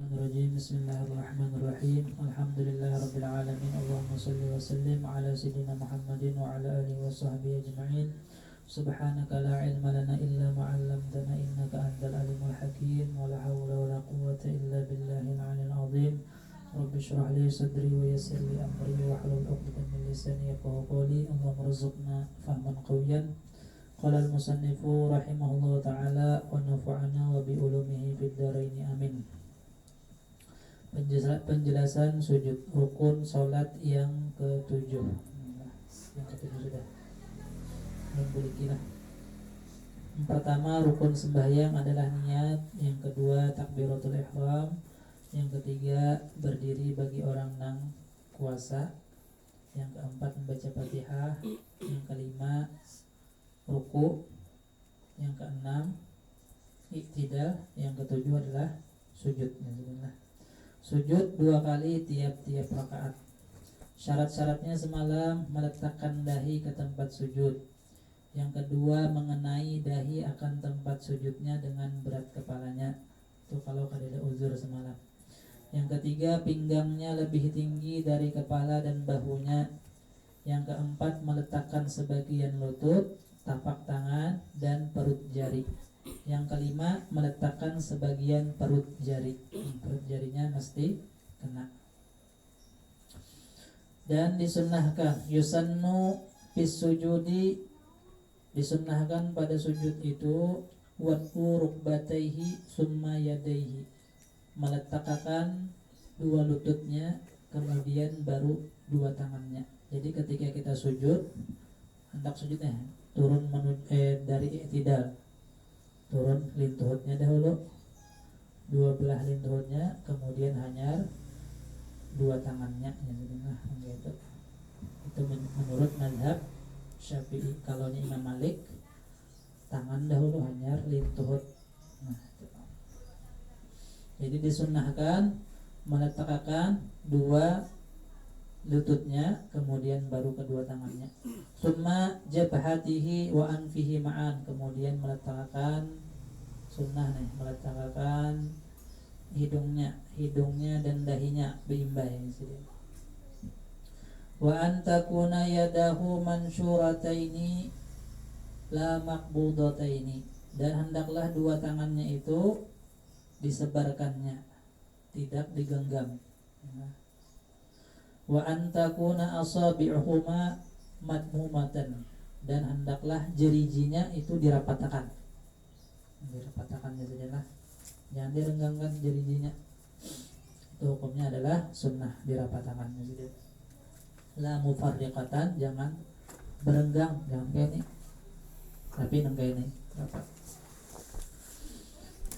Bismillahirrahmanirrahim. Alhamdulillahirabbil alamin. Allahumma shalli wa sallim ala sayyidina Muhammadin wa ala alihi wa sahbihi ajma'in. Subhanaka la ilma lana illa ma 'allamtana innaka antal alimul hakim. Wa la hawla wa la quwwata illa billahil 'aliyyil 'azim. Rabbi shrah li sadri wa yassir li amri wa hlul 'uqdatam min lisani yafqahu qawli. Allahumma rzuqna fahman qawiyyan. Qala al-musannifu rahimahullahu ta'ala wa nafa'ana wa bi ulumihi fid dharain amin. Penjelasan sujud rukun salat yang ke-7. Yang ke-7 sudah. Yang pertama rukun sembahyang adalah niat, yang kedua takbiratul ihram, yang ketiga berdiri bagi orang nang kuasa, yang keempat membaca Fatihah, yang kelima ruku, yang keenam iktidal, yang ketujuh adalah sujud. Sujud 2 kali tiap-tiap rakaat. Syarat-syaratnya semalam meletakkan dahi ke tempat sujud. Yang kedua mengenai dahi akan tempat sujudnya dengan berat kepalanya. Itu kalau ada uzur semalam. Yang ketiga pinggangnya lebih tinggi dari kepala dan bahunya. Yang keempat meletakkan sebagian lutut, tapak tangan, dan perut jari. Yang kelima meletakkan sebagian perut jari. Perut jarinya mesti kena. Dan disunnahkan yusannu bis sujudi, disunnahkan pada sujud itu wad'u rukbataihi summa yadaihi, meletakkan 2 lututnya kemudian baru 2 tangannya. Jadi ketika kita sujud, hendak sujudnya turun dari i'tidal, turun lintuhutnya dahulu, 2 belah lintuhutnya, kemudian hanyar 2 tangannya. Gitu. Itu menurut mazhab Syafi'i. Kalau Imam Malik, tangan dahulu hanyar lintuhut. Jadi disunnahkan meletakkan 2 lututnya kemudian baru kedua tangannya. Summa jabhatihi wa anfihi ma'an, kemudian meletakkan sunnah meletakkan hidungnya dan dahinya berimbang. Wa antakuna yadahu mansyurataini la maqbudataini, dan hendaklah 2 tangannya itu disebarkannya, tidak digenggam. Wa antakuna asabi'uhuma madmumatan, dan hendaklah jerijinya itu dirapatakan. Dirapatakan sajalah, jangan direnggangkan jerijinya. Itu hukumnya adalah sunnah, dirapatakan saja. La mufarriqatan, jangan berenggang, jangan kayak ini, tapi kayak ini rapat.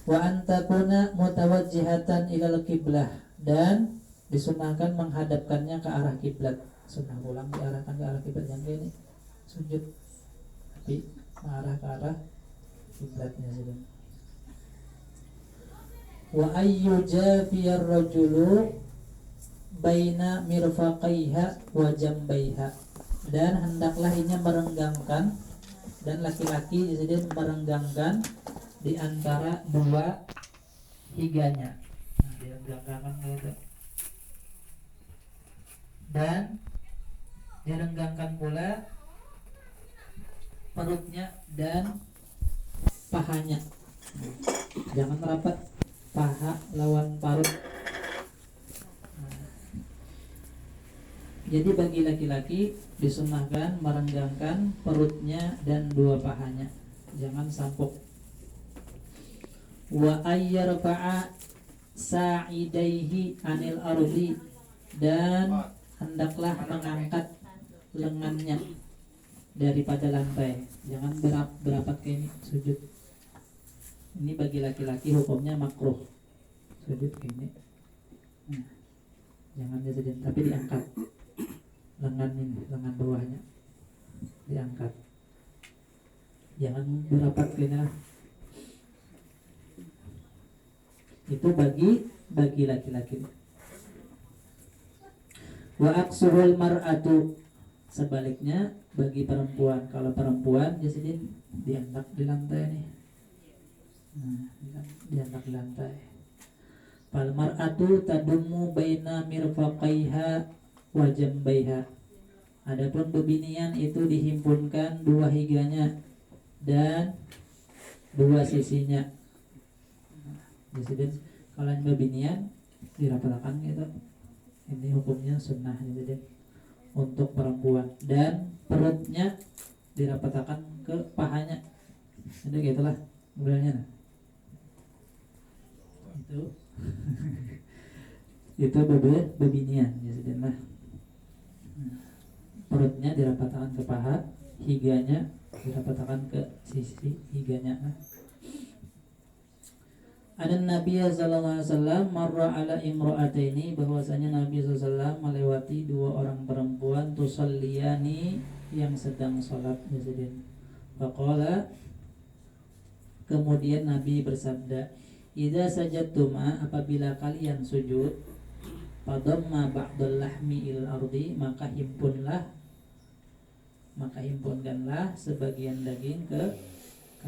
Wa antakuna mutawajjihatan ilal qiblah, dan disunnahkan menghadapkannya ke arah kiblat. Sunnah pulang diarahkan ke arah kiblat, jangan kayak ini sujud, tapi mengarah ke arah kiblatnya saja. Wa ayyujafiyar rajulu baina mirfaqaiha wa jambaiha, dan hendaklah ianya merenggangkan, dan laki-laki jadi merenggangkan di antara 2 higanya. Direnggangkan gitu. Dan direnggangkan pula perutnya dan pahanya. Jangan rapat paha lawan parut. Jadi bagi laki-laki disunnahkan merenggangkan perutnya dan 2 pahanya, jangan sampuk. Wa ayyarfa'a sa'idaihi anil ardi, dan hendaklah mengangkat lengannya daripada lantai, jangan berapat ke ini sujud. Ini bagi laki-laki hukumnya makruh sujud ke ini. Jangan disujud, tapi diangkat lengan ini, lengan bawahnya diangkat, jangan berapat ke ini. Itu bagi laki-laki. Wa aqsuhul mar'atu, sebaliknya bagi perempuan. Kalau perempuan jadi diangkat di lantai nih. Diangkat di lantai. Fal mar'atu tadummu baina mirfaqaiha wa jambaiha. Adapun bebinian itu dihimpunkan dua higanya dan dua sisinya. Jadi kalau yang bebinian dirapatakan gitu. Ini hukumnya sunnah jadi untuk perempuan, dan perutnya dirapatakan ke pahanya. Jadi gitulah modelnya. Itu itu bebinian jadi nah. Perutnya dirapatakan ke paha, higanya dirapatakan ke sisi higanya. Ada Nabi sallallahu alaihi wasallam marra ala imra'ataini, bahwasanya Nabi sallallahu alaihi wasallam melewati dua orang perempuan tusalliyani yang sedang salat jasadin. Faqala, kemudian Nabi bersabda, idza sajadtuma, apabila kalian sujud, padamma ba'dal lahmi il ardi, maka himpunkanlah sebagian daging ke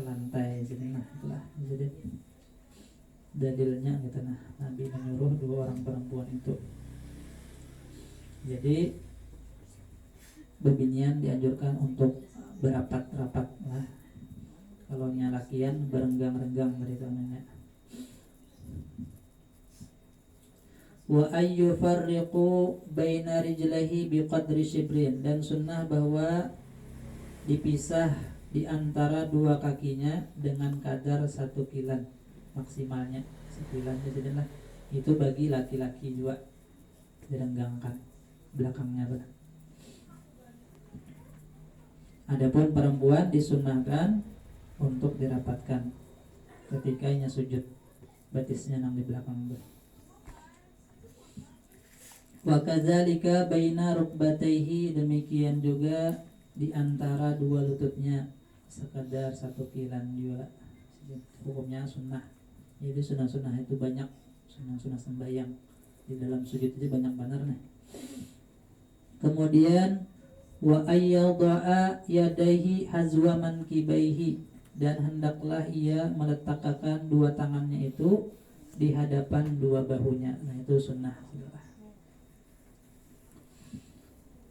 lantai. Jadi nah itulah jadi dalilnya gitu. Nah, Nabi menyuruh dua orang perempuan itu. Jadi bebinian dianjurkan untuk berapat-rapat lah. Kalau lakian berenggang-renggang dari tangannya. Wa ayyufarriqu baina rijlaihi biqadri shibrin, dan sunnah bahwa dipisah di antara dua kakinya dengan kadar 1 kilan, maksimalnya 1 kilan. Jadi lah itu bagi laki-laki juga direnggangkan belakangnya tuh. Adapun perempuan disunnahkan untuk dirapatkan ketika nya sujud, batisnya nang di belakang tuh. Wa kadzalika baina rukbatayhi, demikian juga di antara dua lututnya sekadar 1 kilan juga. Hukumnya sunnah. Jadi sunnah-sunnah itu banyak, sunnah-sunnah sembahyang di dalam sujud itu banyak benar nih. Kemudian wa ayyadha'a yadaihi hazwa mankibaihi, dan hendaklah ia meletakkan dua tangannya itu di hadapan dua bahunya. Nah itu sunnah.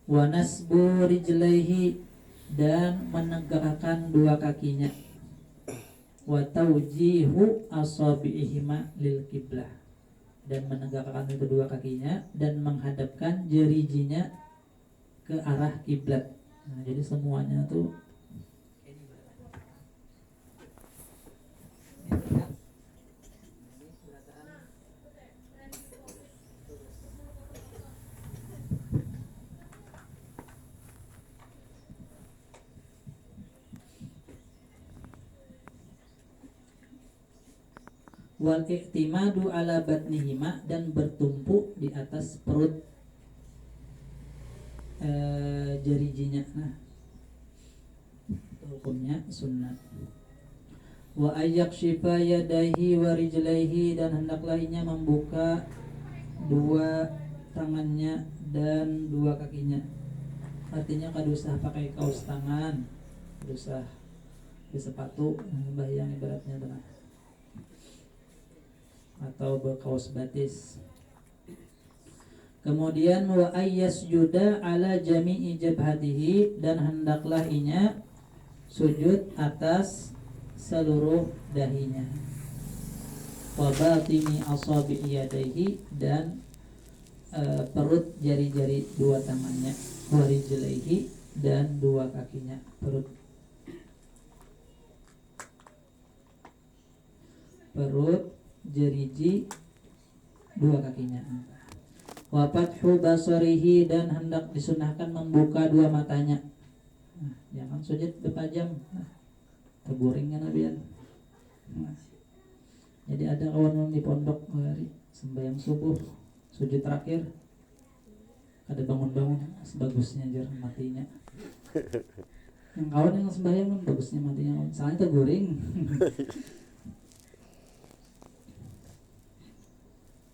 Wa nasbu rijlaihi, dan menegakkan dua kakinya. Wa tawjihu asabi'ihima lil qiblah, dan menegakkan kedua kakinya dan menghadapkan jerijinya ke arah kiblat. Nah, jadi semuanya tuh wal i'timadu ala batnihima, dan bertumpu di atas perut jarijinya. Nah hukumnya sunnah. Wa ayyakshifa yadaihi wa rijlaihi, dan hendaklah ia membuka dua tangannya dan dua kakinya. Artinya kada usah pakai kaos tangan, kada usah di sepatu, bayang ibaratnya benar, atau berkaos batis. Kemudian wa ayyasjuda ala jami'i jabhatihi, dan hendaklah inya sujud atas seluruh dahinya. Wa batini asabi'i yadaihi, dan perut jari-jari dua tangannya. Wa rijlaihi, dan dua kakinya, perut jeriji dua kakinya. Wa fathu basarihi, dan hendak disunahkan membuka dua matanya. Nah, jangan sujud berpajam, terguring kan abian. Jadi ada kawan di pondok hari sembahyang subuh sujud terakhir, ada bangun-bangun sebagusnya jar matinya. Yang kawan yang sembahyang kan bagusnya matinya, soalnya terguring.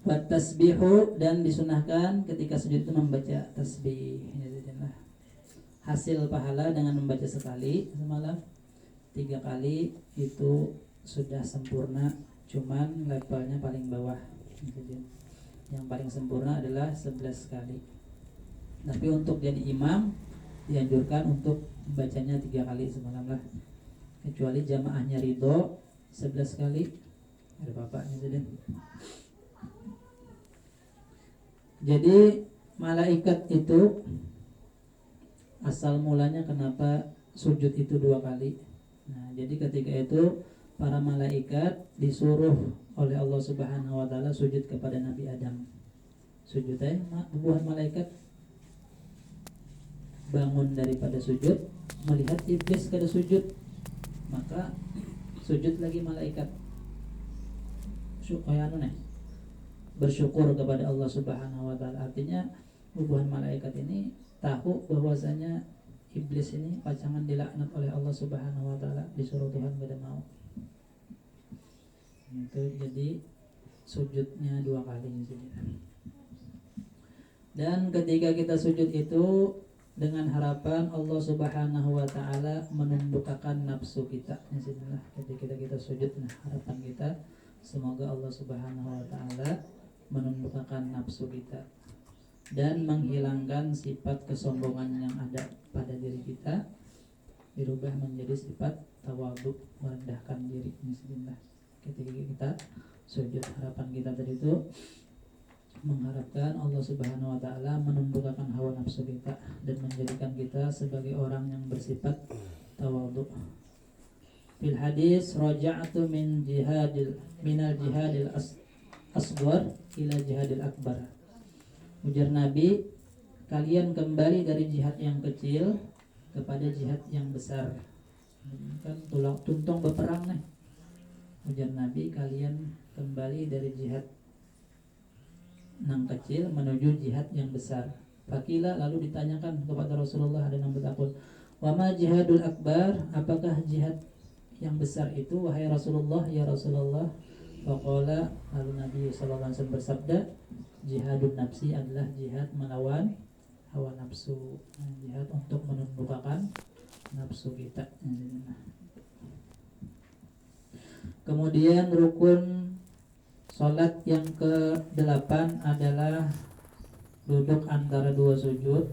Wa tasbihu, dan disunahkan ketika sujud itu membaca tasbih. Hasil pahala dengan membaca sekali semalam, 3 kali itu sudah sempurna, cuman levelnya paling bawah. Yang paling sempurna adalah 11 kali. Tapi untuk jadi imam dianjurkan untuk bacanya 3 kali semalam lah. Kecuali jamaahnya ridho 11 kali. Ada bapaknya saja. Jadi malaikat itu asal mulanya kenapa sujud itu 2 kali. Nah, jadi ketika itu para malaikat disuruh oleh Allah Subhanahu wa taala sujud kepada Nabi Adam. Sujud buah malaikat bangun daripada sujud, melihat iblis kada sujud, maka sujud lagi malaikat. Bersyukur kepada Allah Subhanahu wa taala. Artinya bubuhan malaikat ini tahu bahwasanya iblis ini pacangan dilaknat oleh Allah Subhanahu wa taala, disuruh Tuhan pada mau. Itu jadi sujudnya 2 kali. Dan ketika kita sujud itu dengan harapan Allah Subhanahu wa taala menundukkan nafsu kita. Ketika kita sujud, nah harapan kita semoga Allah Subhanahu wa taala menundukkan nafsu kita dan menghilangkan sifat kesombongan yang ada pada diri kita, dirubah menjadi sifat tawadhu, merendahkan diri. Ketika kita sujud, harapan kita tadi itu mengharapkan Allah Subhanahu wa taala menundukkan hawa nafsu kita dan menjadikan kita sebagai orang yang bersifat tawadhu. Fil hadis raja'tu minal jihadil asghar ila jihadil akbar. Ujar Nabi, kalian kembali dari jihad yang kecil kepada jihad yang besar. Kan tuntung berperang nih. Ujar Nabi, kalian kembali dari jihad yang kecil menuju jihad yang besar. Fakila, lalu ditanyakan kepada Rasulullah dan Nabi takut, wa ma jihadul akbar, apakah jihad yang besar itu wahai Rasulullah, ya Rasulullah? Faqala, lalu Nabi sallallahu alaihi wasallam bersabda, jihadun nafsi adalah jihad melawan hawa nafsu, jihad untuk menundukkan nafsu kita. Kemudian rukun salat yang ke-8 adalah duduk antara 2 sujud.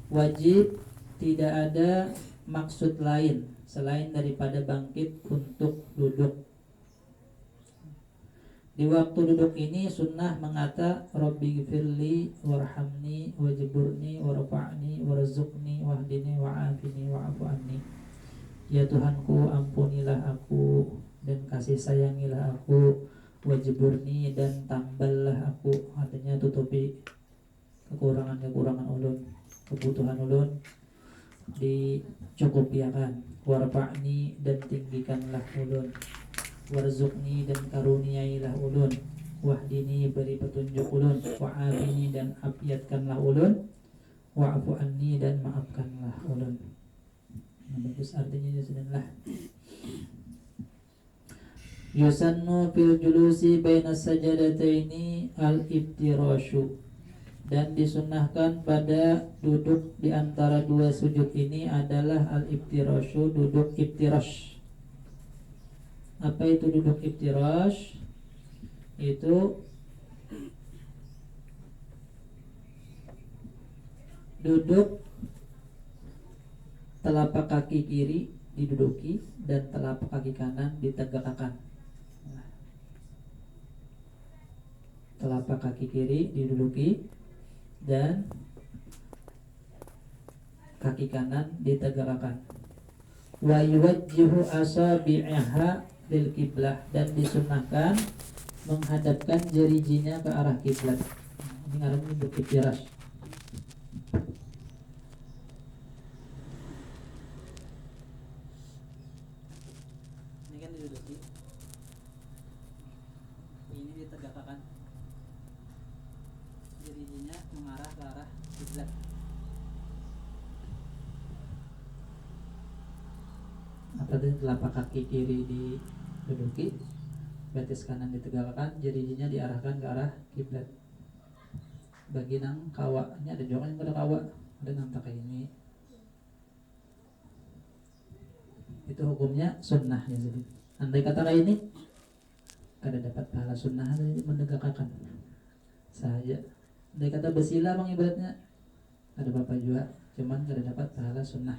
Wajib, tidak ada maksud lain selain daripada bangkit untuk duduk. Di waktu duduk ini sunnah mengata Rabbi gfirli warhamni wajburni warfa'ni warzuqni wahdini wa'afini wa'afu anni. Ya Tuhanku, ampunilah aku dan kasih sayangilah aku, wajburni dan tamballah aku, artinya tutupi kekurangan-kekurangan ulun, kebutuhan ulun dicukupiakan, warfa'ni dan tinggikanlah ulun, warzuqni dan karuniailah ulun, wahdini beri petunjuk ulun, wa'afini dan afiatkanlah ulun, wa'afu anni dan maafkanlah ulun. Nah, bagus artinya sudah. Yusannu fil julusi baina sajadataini al-iftirashu, dan disunnahkan pada duduk di antara 2 sujud ini adalah al-iftirashu, duduk iftirash. Apa itu duduk iftirash? Itu duduk telapak kaki kiri diduduki dan telapak kaki kanan ditegakkan. Telapak kaki kiri diduduki dan kaki kanan ditegakkan. Wa yuwajjihu asabi'aha lil kiblah, dan disunnahkan menghadapkan jari-jarinya ke arah kiblat. Ini ngaranna duduk iftirash. Ini kan diduduki, ini ditegakkan, jari-jarinya mengarah ke arah kiblat. Atau telapak kaki kiri diduduki, betis kanan ditegakkan, jari-jarinya diarahkan ke arah kiblat. Bagi nang kawanya ada juga yang pada kawa, ada nang tak ini. Itu hukumnya sunnah ya. Jadi andai kata ini kada dapat pahala sunnah menegakkan saja. Dari kata bersila bang ibaratnya ada bapak juga, cuman kada dapat pahala sunnah.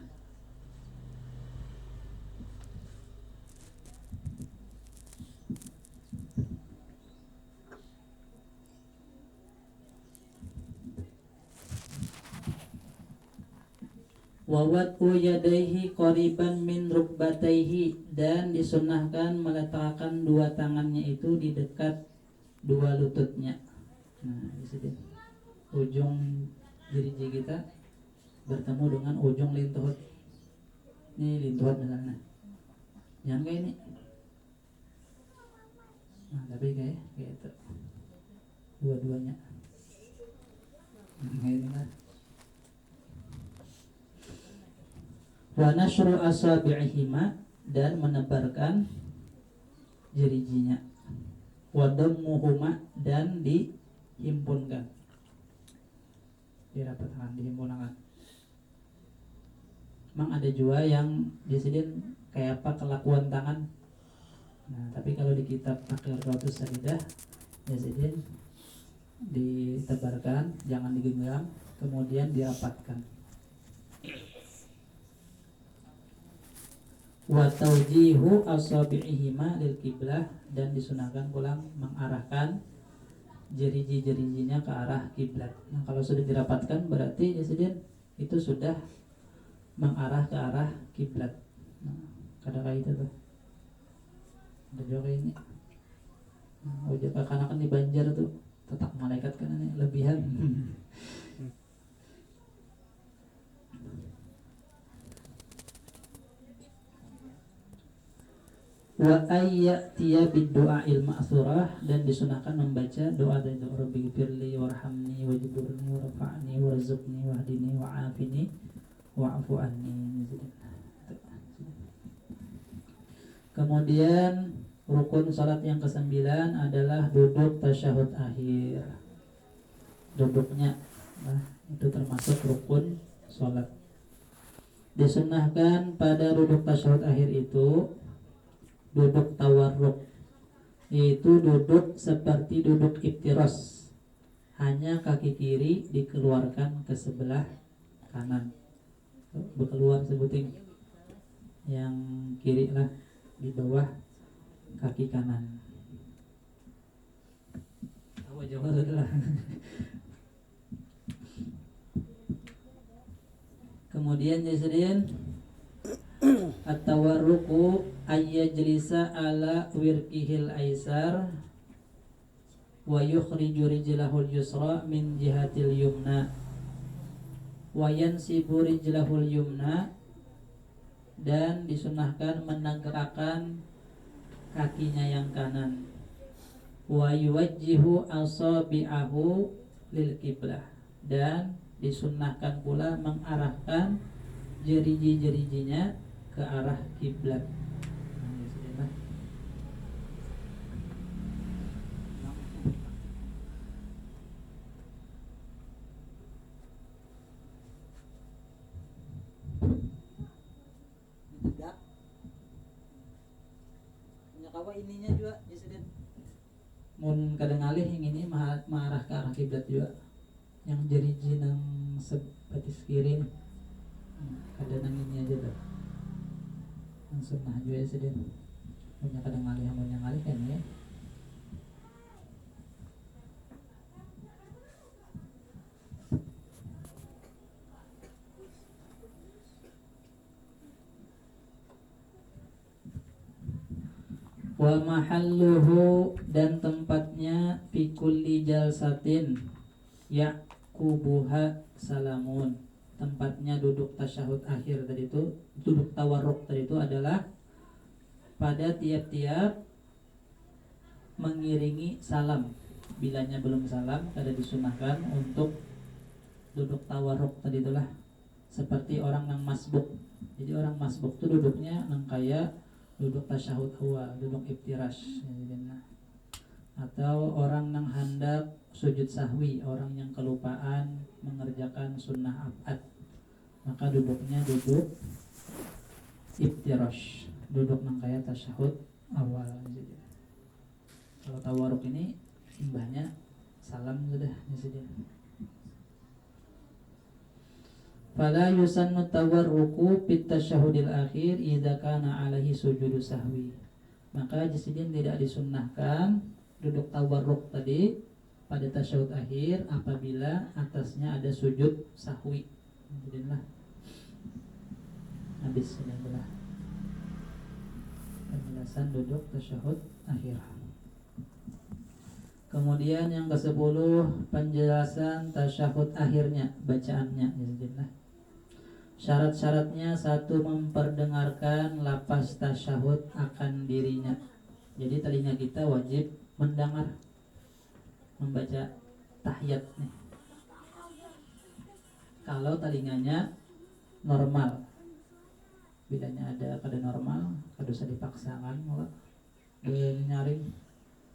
Wawatu yadaihi qoriban min rukbataihi, dan disunahkan meletakkan dua tangannya itu di dekat dua lututnya. Nah, di sini ujung jari kita bertemu dengan ujung lintuhut. Ini lintuhut misalnya. Yang kayak ini. Nah, tapi kayak itu. Dua-duanya. Nah, kayak ini lah. Wa nashru asabi'ihima, dan menebarkan jari-jarinya. Wa dammuhuma, dan dihimpunkan. Dirapatkan, dihimpunkan. Memang ada juga yang disediakan kayak apa kelakuan tangan. Nah, tapi kalau di kitab Aqiratus Sadidah disediakan ditebarkan, jangan digenggam, kemudian dirapatkan. Wa tawjihu asabi'ihima lil qiblah, dan disunahkan pulang mengarahkan jari-jarinya ke arah kiblat. Nah, kalau sudah dirapatkan berarti itu sudah mengarah ke arah kiblat. Nah, kadang-kadang itu tuh. Ada juga ini. Nah, ujung karena kan di Banjar tuh tetap malaikat kan ini lebihan. Wa ayyatiya bid-du'a'il ma'thurah, dan disunahkan membaca doa dari doa Rabbi firli warhamni wajburni warfa'ni warzuqni wahdini wa'afini wa'fu anni. Kemudian rukun salat yang ke-9 adalah duduk tasyahud akhir. Duduknya itu termasuk rukun salat. Disunahkan pada duduk tasyahud akhir itu duduk tawarruk, yaitu duduk seperti duduk iftiras, hanya kaki kiri dikeluarkan ke sebelah kanan. Berkeluar sebuting yang kiri lah di bawah kaki kanan. Tahu aja lah. Kemudian disediakan at-tawarruku ayyajlisa ala wirkihil aisar wa yukhriju rijlahul yusra min jihatil yumna wa yansibu rijlahul yumna, dan disunahkan menegakkan kakinya yang kanan. Wa yuwajjihu asabi'ahu lil qiblah, dan disunahkan pula mengarahkan jari-jarinya ke arah kiblat. Kawa ininya juga disediakan. Mun kadang alih yang ini mengarah ke arah kiblat juga. Yang jari-jari nang sebatis kiri nih. Kadang nang ini aja tuh. Yang sunnah juga disediakan. Punya kadang alih yang alih kan ya. Wa mahalluhu, dan tempatnya fi kulli jalsatin yaqubuha salamun. Tempatnya duduk tasyahud akhir tadi itu, duduk tawarruk tadi itu adalah pada tiap-tiap mengiringi salam. Bilanya belum salam, kada disunahkan untuk duduk tawarruk tadi itulah. Seperti orang yang masbuk. Jadi orang masbuk itu duduknya nang kayak duduk tasyahud awal, duduk iftirash. Atau orang yang hendak sujud sahwi, orang yang kelupaan mengerjakan sunnah abad, maka duduknya duduk iftirash, duduk yang kayak tasyahud awal. Kalau tawaruk ini imbahnya salam sudah disini. Fala yusannu tawarruku fit tasyahudil akhir idza kana alaihi sujudu sahwi. Maka disini tidak disunnahkan duduk tawarruk tadi pada tasyahud akhir apabila atasnya ada sujud sahwi. Jadilah habis ini adalah penjelasan duduk tasyahud akhir. Kemudian yang ke-10 penjelasan tasyahud akhirnya, bacaannya. Jadilah syarat-syaratnya, 1, memperdengarkan lafaz tasyahud akan dirinya. Jadi telinga kita wajib mendengar membaca tahiyat nih. Kalau telinganya normal, bilanya ada kada normal, kada usah dipaksakan malah nyaring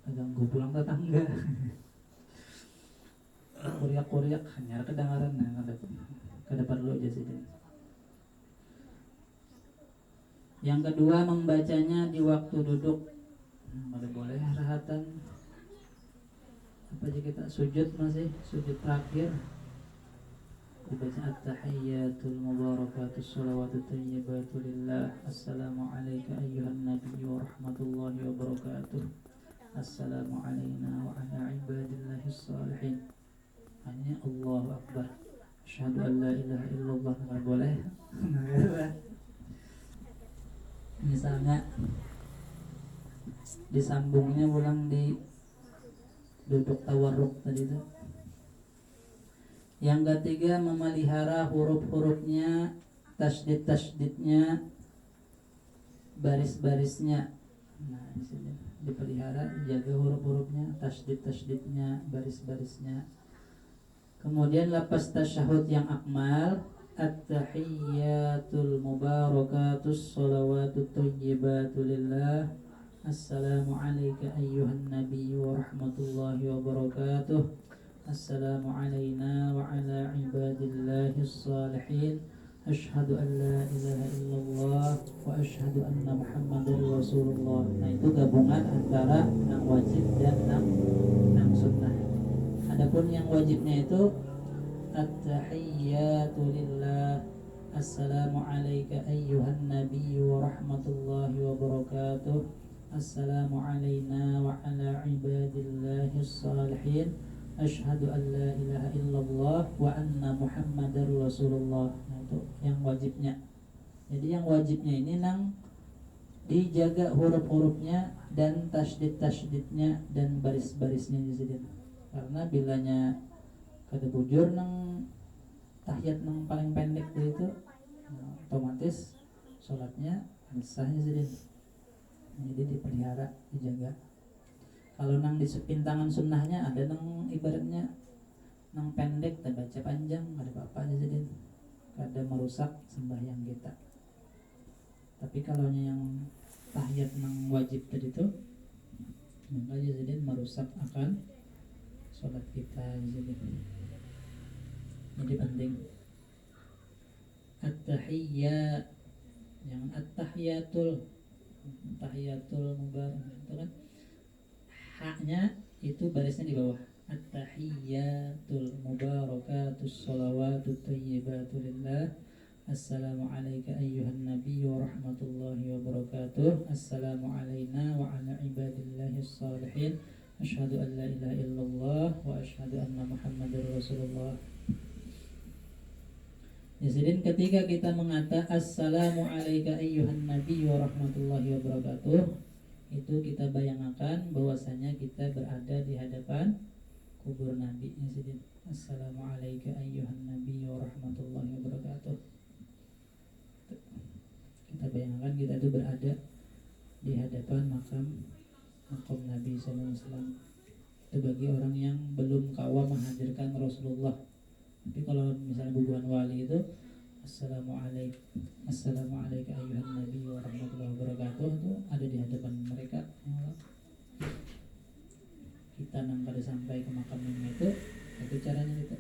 ganggu pulang tetangga. Kuriak-kuriak hanya kedengaran, nah kada perlu aja sih. Yang kedua, membacanya di waktu duduk. Kada boleh rahatan. Apa aja kita sujud, masih sujud terakhir dibaca at-tahiyyatul mubarakatus shalawatut thayyibatu lillah. Assalamu alayka ayyuhan nabiyyu wa rahmatullahi wa barakatuh. Assalamu alayna wa ala ibadillahis shalihin. Hanya Allahu akbar. Asyhadu an la ilaha illallah. Kada boleh. Misalnya disambungnya ulang di duduk tawarruk tadi itu. Yang ketiga, memelihara huruf-hurufnya, tasydid-tasydidnya, baris-barisnya. Nah, di sini dipelihara, jaga huruf-hurufnya, tasydid-tasydidnya, baris-barisnya. Kemudian lafaz tasyahud yang akmal, at-tahiyyatul mubarakatus shalawatut thayyibatu lillah. Assalamu alayka ayyuhan nabiyyu wa rahmatullahi wa barakatuh. Assalamu alayna wa ala ibadillahis shalihin. Asyhadu an la ilaha illallah wa asyhadu anna muhammadar rasulullah. Nah, itu gabungan antara yang wajib dan yang sunnah. Adapun yang wajibnya itu at-tahiyyatu lillah. Assalamu alayka ayyuhan nabiyyu wa rahmatullahi wa barakatuh. Assalamu alayna wa ala ibadillahis shalihin. Asyhadu an la ilaha illallah wa anna muhammadar rasulullah. Nah, itu yang wajibnya. Jadi yang wajibnya ini nang dijaga huruf-hurufnya dan tasydid-tasydidnya dan baris-barisnya jadi. Karena bilanya kada bujur nang tahiyat nang paling pendek itu, nah, otomatis sholatnya sahnya jadi. Jadi dipelihara, dijaga. Kalau nang di sepintangan sunnahnya ada nang ibaratnya nang pendek dan baca panjang, ada apa-apa aja jadi. Kada merusak sembahyang kita. Tapi kalau yang tahiyat nang wajib tadi itu, maka jadi merusak akan sholat kita jadi. Jadi penting at-tahiyyat, yang at-tahiyatul mubarak itu kan haknya itu barisnya di bawah. At-tahiyyatul mubarakatus shalawatut thayyibatu lillah. Assalamu alayka ayyuhan nabiyyu wa rahmatullahi wa barakatuh. Assalamu alayna wa ala ibadillahis shalihin. Asyhadu an la ilaha illallah wa asyhadu anna muhammadar rasulullah. Jadi ketika kita mengatakan Assalamu alayka ayyuhan nabiyyu wa rahmatullahi wa barakatuh, itu kita bayangkan bahwasanya kita berada di hadapan kubur Nabi. Jadi Assalamu alayka ayyuhan nabiyyu wa rahmatullahi wa barakatuh. Kita bayangkan kita itu berada di hadapan makam Nabi sallallahu alaihi wasallam. Itu bagi orang yang belum kawa menghadirkan Rasulullah. Tapi kalau misalnya bubuhan wali itu Assalamu alayka ayyuhan nabi wa rahmatullahi wa barakatuh, itu ada di hadapan mereka. Kita nang kada sampai ke makam itu caranya kita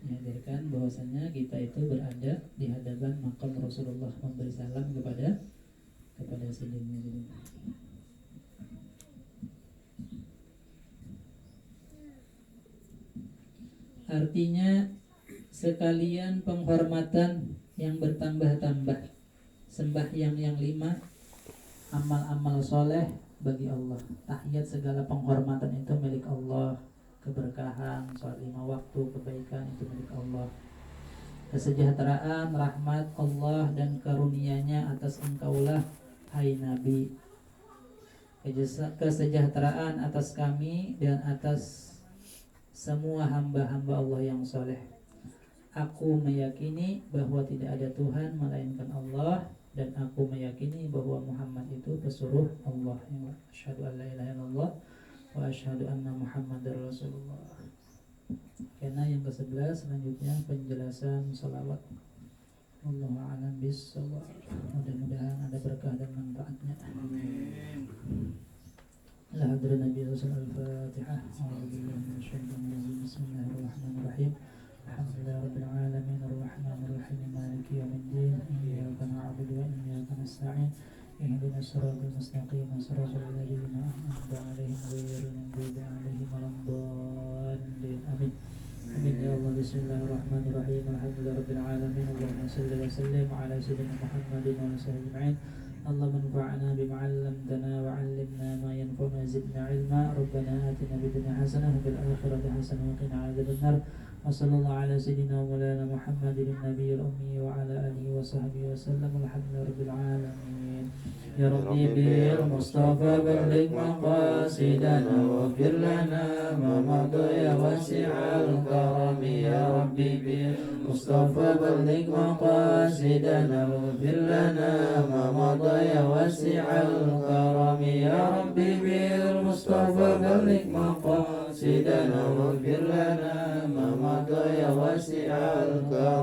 menghadirkan bahwasanya kita itu berada di hadapan makam Rasulullah, memberi salam kepada sidinnya. Artinya sekalian penghormatan yang bertambah-tambah, sembahyang yang 5, amal-amal soleh bagi Allah. Tahiyat segala penghormatan itu milik Allah. Keberkahan, sholat 5 waktu, kebaikan itu milik Allah. Kesejahteraan, rahmat Allah dan karunia-Nya atas engkaulah, hai Nabi. Kesejahteraan atas kami dan atas semua hamba-hamba Allah yang soleh. Aku meyakini bahwa tidak ada Tuhan melainkan Allah, dan aku meyakini bahwa Muhammad itu pesuruh Allah. Asyhadu an la ilaha illallah wa asyhadu anna Muhammadar Rasulullah. Karena yang ke-11 selanjutnya penjelasan salawat. Wallahu a'lam bishawab. Mudah-mudahan ada berkah dan manfaatnya. Amin. Alhamdulillah Nabi Al-Fatihah. Bismillahirrahmanirrahim. Alhamdulillah Rabbil Alamin Ar-Rahmanir-Rahim Maliki Yawmiddin Iyyaka na'budu wa iyyaka nasta'in Ihdinas siratal mustaqim Siratal ladzina an'amta 'alaihim ghairil maghdubi 'alaihim waladdallin. Amin. Amin ya Allah. Bismillahirrahmanirrahim. Alhamdulillah Rabbil Alamin. Allahumma shalli wa sallim ala sayyidina Muhammadin wa ala sahbihi ajma'in. اللهم انفعنا بما علمتنا وعلمنا ما ينفعنا زدنا علما. ربنا آتنا في الدنيا حسنة وفي الآخرة حسنة وقنا عذاب النار. وصلى الله على سيدنا ومولانا محمد النبي الأمي وعلى آله وصحبه وسلم. الحمد لله رب العالمين. يا ربي بالمصطفى بلغ مقاصدنا واغفر لنا ما مضى يا واسع الكرم. يا ربي بالمصطفى بلغ مقاصدنا واغفر لنا ما مضى يا واسع الكرم. يا ربي بالمصطفى بلغ مقاصدنا واغفر لنا ما مضى يا واسع الكرم.